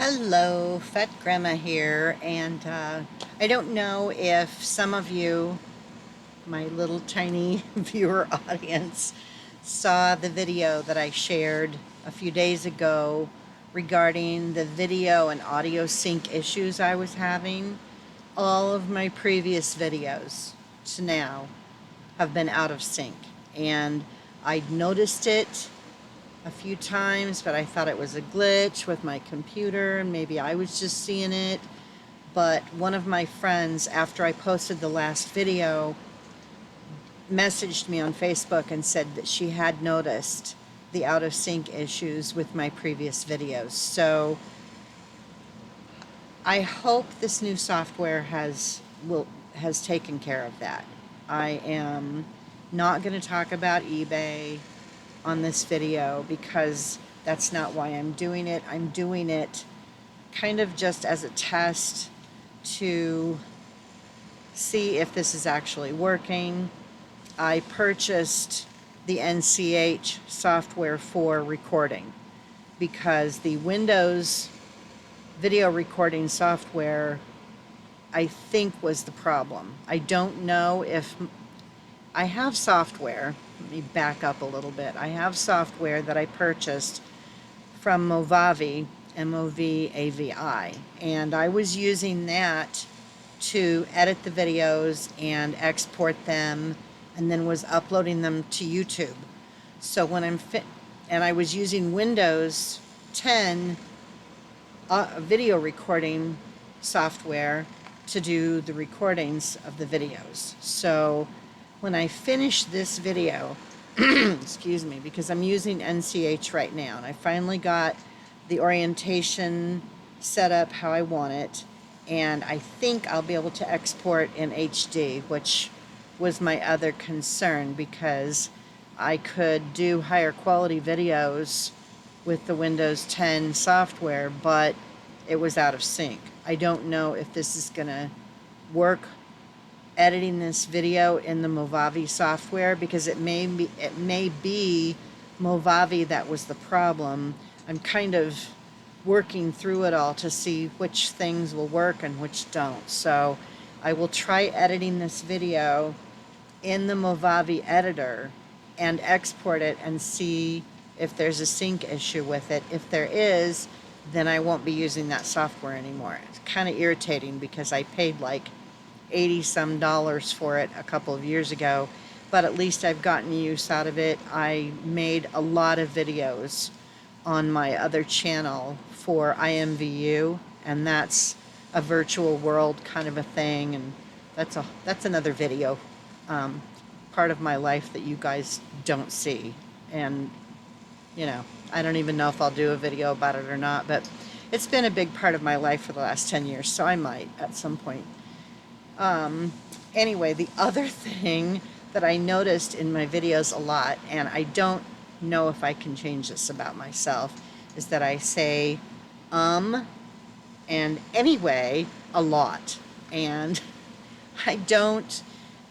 Hello, Fat Grandma here, and I don't know if some of you, my little tiny viewer audience, saw the video that I shared a few days ago regarding the video and audio sync issues I was having. All of my previous videos to now have been out of sync, and I'd noticed it a few times, but I thought it was a glitch with my computer and maybe I was just seeing it. But one of my friends, after I posted the last video, messaged me on Facebook and said that she had noticed the out of sync issues with my previous videos. So I hope this new software has taken care of that. I am not going to talk about eBay on this video because that's not why I'm doing it. I'm doing it kind of just as a test to see if this is actually working. I purchased the NCH software for recording because the Windows video recording software, I think, was the problem. I don't know if I have software. Let me back up a little bit. I have software that I purchased from Movavi, M-O-V-A-V-I, and I was using that to edit the videos and export them, and then was uploading them to YouTube. So when and I was using Windows 10 video recording software to do the recordings of the videos. So when I finish this video, excuse me, because I'm using NCH right now, and I finally got the orientation set up how I want it, and I think I'll be able to export in HD, which was my other concern, because I could do higher quality videos with the Windows 10 software, but it was out of sync. I don't know if this is gonna work editing this video in the Movavi software, because it may be Movavi that was the problem. I'm kind of working through it all to see which things will work and which don't. So I will try editing this video in the Movavi editor and export it and see if there's a sync issue with it. If there is, then I won't be using that software anymore. It's kind of irritating because I paid like $80 some for it a couple of years ago, but at least I've gotten use out of it. I made a lot of videos on my other channel for IMVU, and that's a virtual world kind of a thing, and that's another video, part of my life that you guys don't see. And you know, I don't even know if I'll do a video about it or not, but it's been a big part of my life for the last 10 years, so I might at some point. Anyway, the other thing that I noticed in my videos a lot, and I don't know if I can change this about myself, is that I say and anyway a lot. And I don't,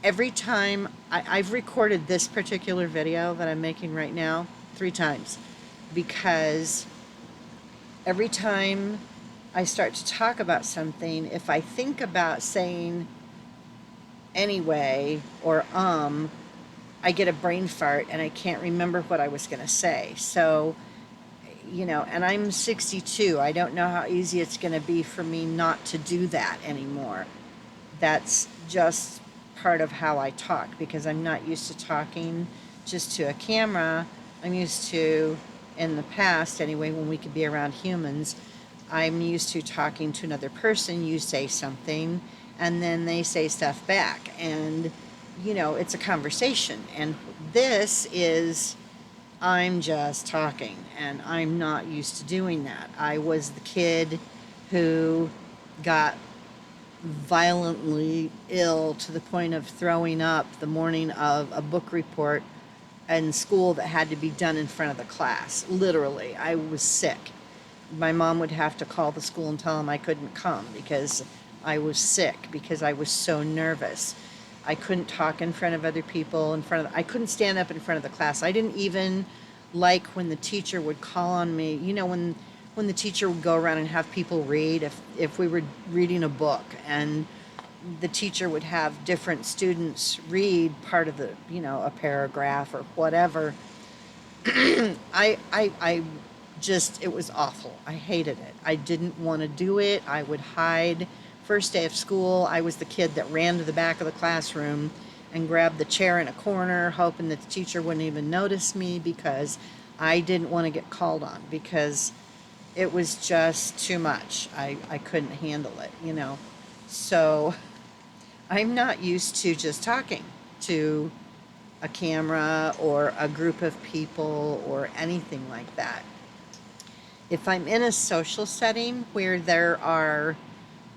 every time, I've recorded this particular video that I'm making right now 3 times, because every time I start to talk about something, if I think about saying anyway or I get a brain fart and I can't remember what I was going to say. So, you know, and I'm 62. I don't know how easy it's going to be for me not to do that anymore. That's just part of how I talk, because I'm not used to talking just to a camera. I'm used to, in the past anyway, when we could be around humans, I'm used to talking to another person. You say something and then they say stuff back, and you know, it's a conversation. And this is, I'm just talking, and I'm not used to doing that. I was the kid who got violently ill to the point of throwing up the morning of a book report in school that had to be done in front of the class. Literally, I was sick. My mom would have to call the school and tell them I couldn't come because I was sick, because I was so nervous. I couldn't talk in front of other people, I couldn't stand up in front of the class. I didn't even like when the teacher would call on me. You know, when when the teacher would go around and have people read, if we were reading a book and the teacher would have different students read part of the, you know, a paragraph or whatever, I just, it was awful. I hated it. I didn't want to do it. I would hide. First day of school, I was the kid that ran to the back of the classroom and grabbed the chair in a corner, hoping that the teacher wouldn't even notice me, because I didn't want to get called on, because it was just too much. I couldn't handle it, you know. So I'm not used to just talking to a camera or a group of people or anything like that. If I'm in a social setting where there are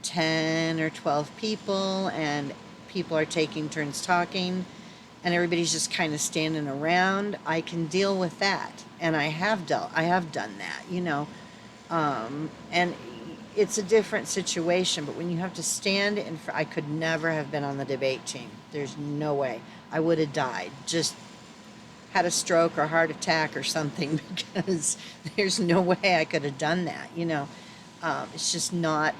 10 or 12 people and people are taking turns talking and everybody's just kind of standing around, I can deal with that. And I have done that, you know. And it's a different situation, but when you have to stand in front, I could never have been on the debate team. There's no way. I would have died. Just had a stroke or a heart attack or something, because there's no way I could have done that, you know. It's just not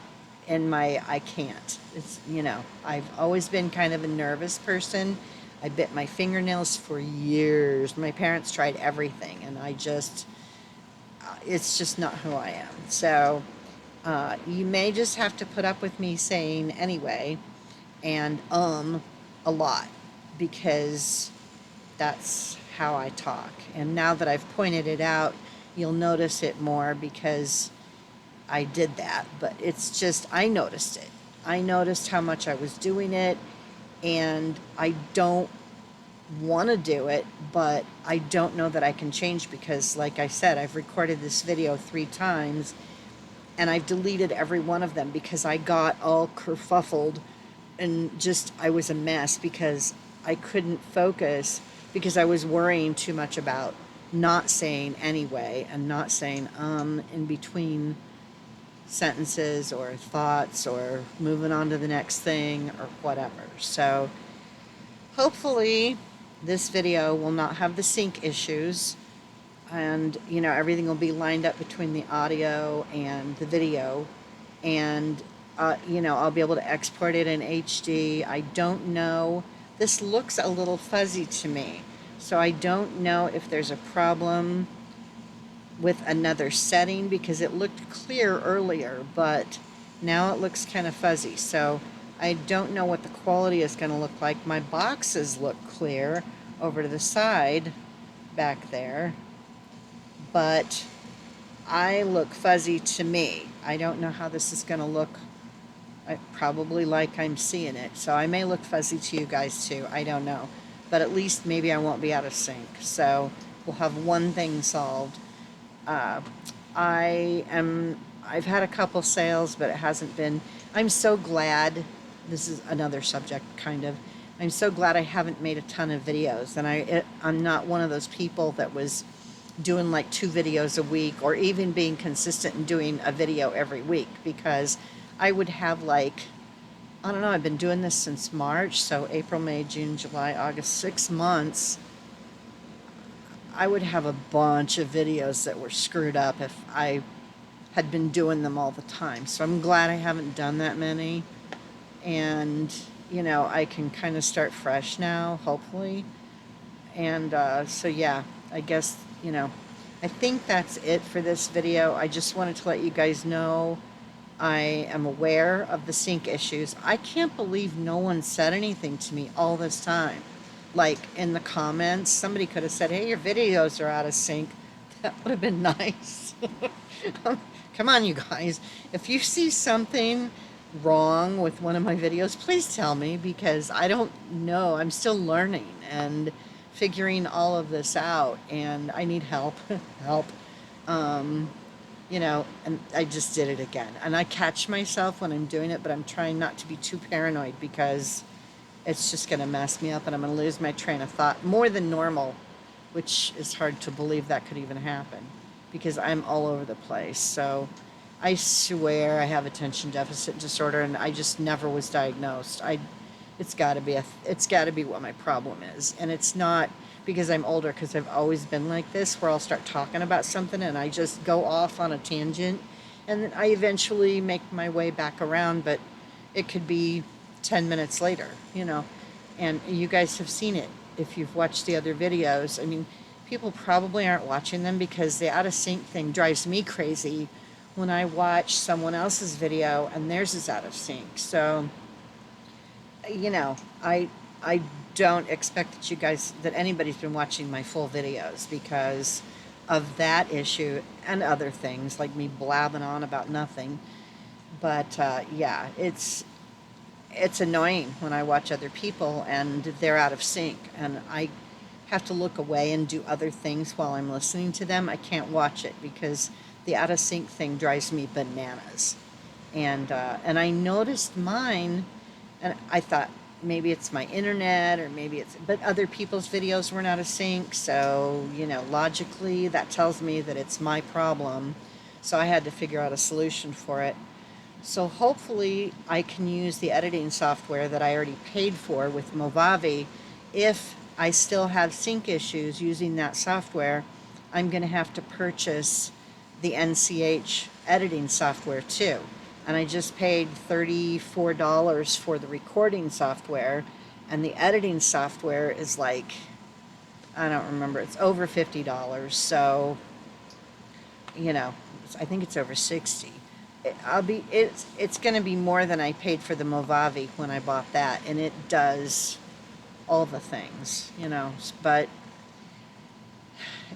in my, I can't. It's, you know, I've always been kind of a nervous person. I bit my fingernails for years. My parents tried everything, and I just, it's just not who I am. So you may just have to put up with me saying anyway and a lot, because that's how I talk. And now that I've pointed it out, you'll notice it more, because I did that. But it's just, I noticed it. I noticed how much I was doing it, and I don't want to do it, but I don't know that I can change, because like I said, I've recorded this video 3 times and I've deleted every one of them because I got all kerfuffled and just, I was a mess, because I couldn't focus, because I was worrying too much about not saying anyway and not saying in between sentences or thoughts or moving on to the next thing or whatever. So hopefully this video will not have the sync issues, and you know, everything will be lined up between the audio and the video, and you know, I'll be able to export it in HD. I don't know, this looks a little fuzzy to me, so I don't know if there's a problem with another setting, because it looked clear earlier, but now it looks kind of fuzzy. So I don't know what the quality is going to look like. My boxes look clear over to the side back there, but I look fuzzy to me. I don't know how this is going to look. Probably like I'm seeing it. So I may look fuzzy to you guys too. I don't know. But at least maybe I won't be out of sync. So we'll have one thing solved. I've had a couple sales, but it hasn't been, I'm so glad, this is another subject kind of, I'm so glad I haven't made a ton of videos, and I'm not one of those people that was doing like 2 videos a week, or even being consistent and doing a video every week, because I would have like, I don't know, I've been doing this since March, so April, May, June, July, August, 6 months. I would have a bunch of videos that were screwed up if I had been doing them all the time. So I'm glad I haven't done that many. And, you know, I can kind of start fresh now, hopefully. And so, yeah, I guess, you know, I think that's it for this video. I just wanted to let you guys know I am aware of the sync issues. I can't believe no one said anything to me all this time. Like in the comments, somebody could have said, hey, your videos are out of sync. That would have been nice. Come on, you guys. If you see something wrong with one of my videos, please tell me, because I don't know. I'm still learning and figuring all of this out, and I need help. Help. You know, and I just did it again. And I catch myself when I'm doing it, but I'm trying not to be too paranoid, because it's just going to mess me up and I'm going to lose my train of thought more than normal, which is hard to believe that could even happen, because I'm all over the place. So I swear I have attention deficit disorder, and I just never was diagnosed. It's got to be it's got to be what my problem is, and it's not because I'm older, because I've always been like this, where I'll start talking about something and I just go off on a tangent, and then I eventually make my way back around, but it could be 10 minutes later, you know. And you guys have seen it if you've watched the other videos. I mean, people probably aren't watching them because the out of sync thing drives me crazy when I watch someone else's video and theirs is out of sync. So, you know, I don't expect that you guys, that anybody's been watching my full videos because of that issue and other things like me blabbing on about nothing. But yeah, it's annoying when I watch other people and they're out of sync and I have to look away and do other things while I'm listening to them. I can't watch it because the out of sync thing drives me bananas. And I noticed mine, and I thought maybe it's my internet or maybe it's, but other people's videos weren't out of sync. So, you know, logically that tells me that it's my problem. So I had to figure out a solution for it. So hopefully I can use the editing software that I already paid for with Movavi. If I still have sync issues using that software, I'm going to have to purchase the NCH editing software too. And I just paid $34 for the recording software, and the editing software is like, I don't remember, it's over $50. So, you know, I think it's over 60. It's going to be more than I paid for the Movavi when I bought that, and it does all the things, you know. But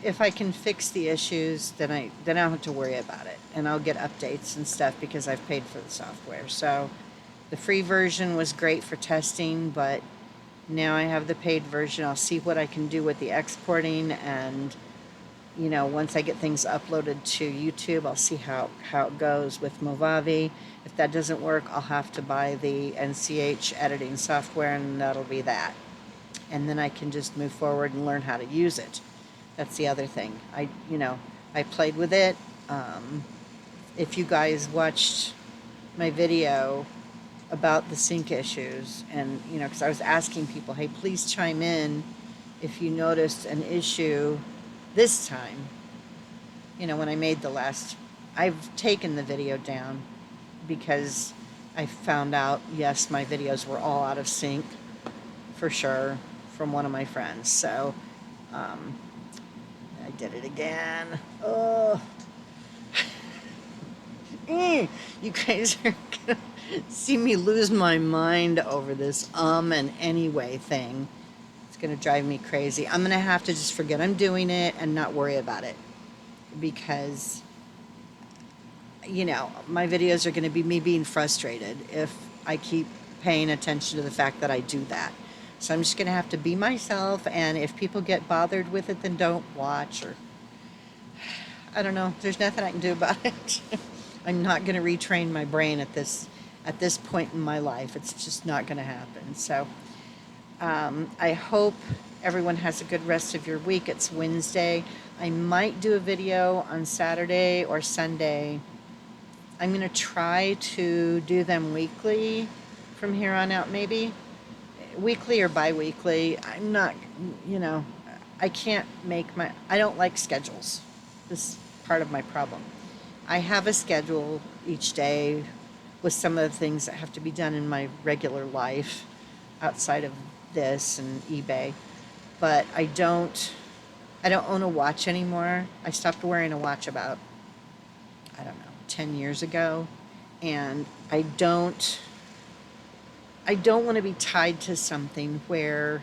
if I can fix the issues, then I don't have to worry about it, and I'll get updates and stuff because I've paid for the software. So the free version was great for testing, but now I have the paid version. I'll see what I can do with the exporting, and you know, once I get things uploaded to YouTube, I'll see how it goes with Movavi. If that doesn't work, I'll have to buy the NCH editing software, and that'll be that. And then I can just move forward and learn how to use it. That's the other thing. I played with it. If you guys watched my video about the sync issues, and, you know, because I was asking people, hey, please chime in if you noticed an issue this time, you know, when I made the last, I've taken the video down because I found out, yes, my videos were all out of sync for sure from one of my friends. So I did it again. Oh, you guys are gonna see me lose my mind over this and anyway thing. Going to drive me crazy. I'm going to have to just forget I'm doing it and not worry about it, because, you know, my videos are going to be me being frustrated if I keep paying attention to the fact that I do that. So I'm just going to have to be myself, and if people get bothered with it, then don't watch, or I don't know. There's nothing I can do about it. I'm not going to retrain my brain at this point in my life. It's just not going to happen. So I hope everyone has a good rest of your week. It's Wednesday. I might do a video on Saturday or Sunday. I'm going to try to do them weekly from here on out, maybe. Weekly or bi-weekly. I'm not, you know, I can't make I don't like schedules. This is part of my problem. I have a schedule each day with some of the things that have to be done in my regular life outside of this and eBay, but I don't own a watch anymore. I stopped wearing a watch about, I don't know, 10 years ago, and I don't want to be tied to something where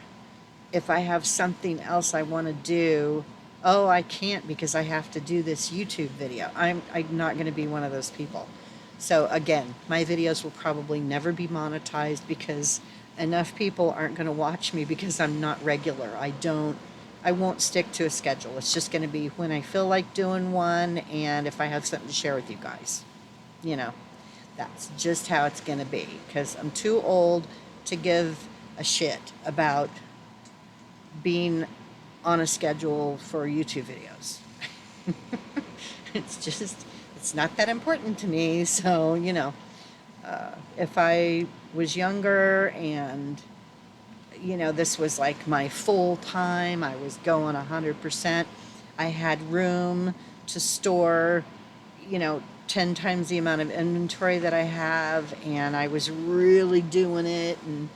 if I have something else I want to do, oh, I can't because I have to do this YouTube video. I'm not going to be one of those people. So again, my videos will probably never be monetized because enough people aren't going to watch me because I'm not regular. I won't stick to a schedule. It's just going to be when I feel like doing one and if I have something to share with you guys. You know, that's just how it's going to be, because I'm too old to give a shit about being on a schedule for YouTube videos. It's not that important to me. So, you know, if I was younger and you know, this was like my full time. I was going 100%. I had room to store, you know, 10 times the amount of inventory that I have, and I was really doing it, and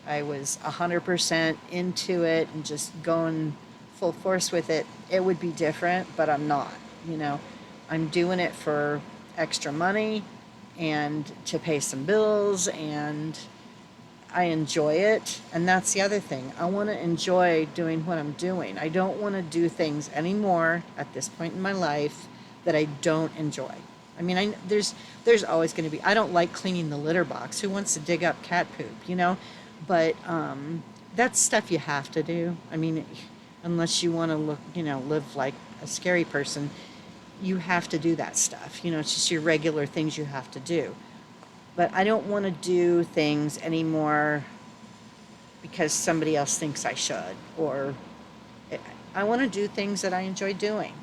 I was 100% into it and just going full force with it. It would be different, but I'm not, you know. I'm doing it for extra money and to pay some bills, and I enjoy it. And that's the other thing. I want to enjoy doing what I'm doing. I don't want to do things anymore at this point in my life that I don't enjoy. I mean, there's always going to be. I don't like cleaning the litter box. Who wants to dig up cat poop, you know? But that's stuff you have to do. I mean, unless you want to look, you know, live like a scary person, you have to do that stuff. You know, it's just your regular things you have to do. But I don't want to do things anymore because somebody else thinks I should, or I want to do things that I enjoy doing.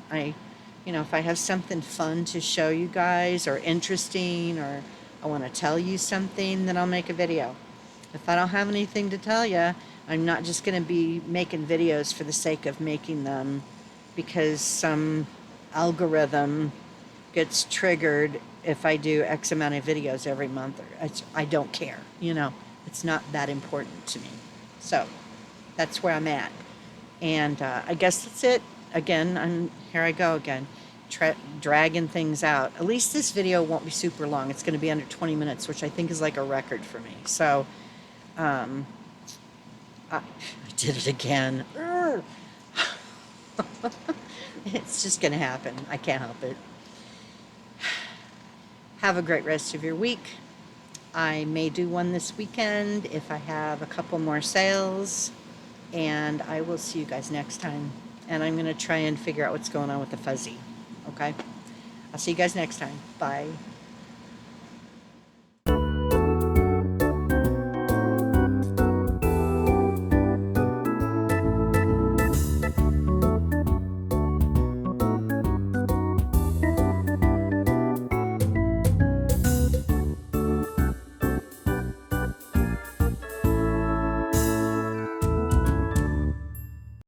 You know, if I have something fun to show you guys or interesting, or I want to tell you something, then I'll make a video. If I don't have anything to tell you, I'm not just going to be making videos for the sake of making them because some algorithm gets triggered if I do X amount of videos every month. I don't care, you know. It's not that important to me. So that's where I'm at. And I guess that's it. Again, here I go again, dragging things out. At least this video won't be super long. It's going to be under 20 minutes, which I think is like a record for me. So I did it again. It's just going to happen. I can't help it. Have a great rest of your week. I may do one this weekend if I have a couple more sales. And I will see you guys next time. And I'm going to try and figure out what's going on with the fuzzy. Okay? I'll see you guys next time. Bye.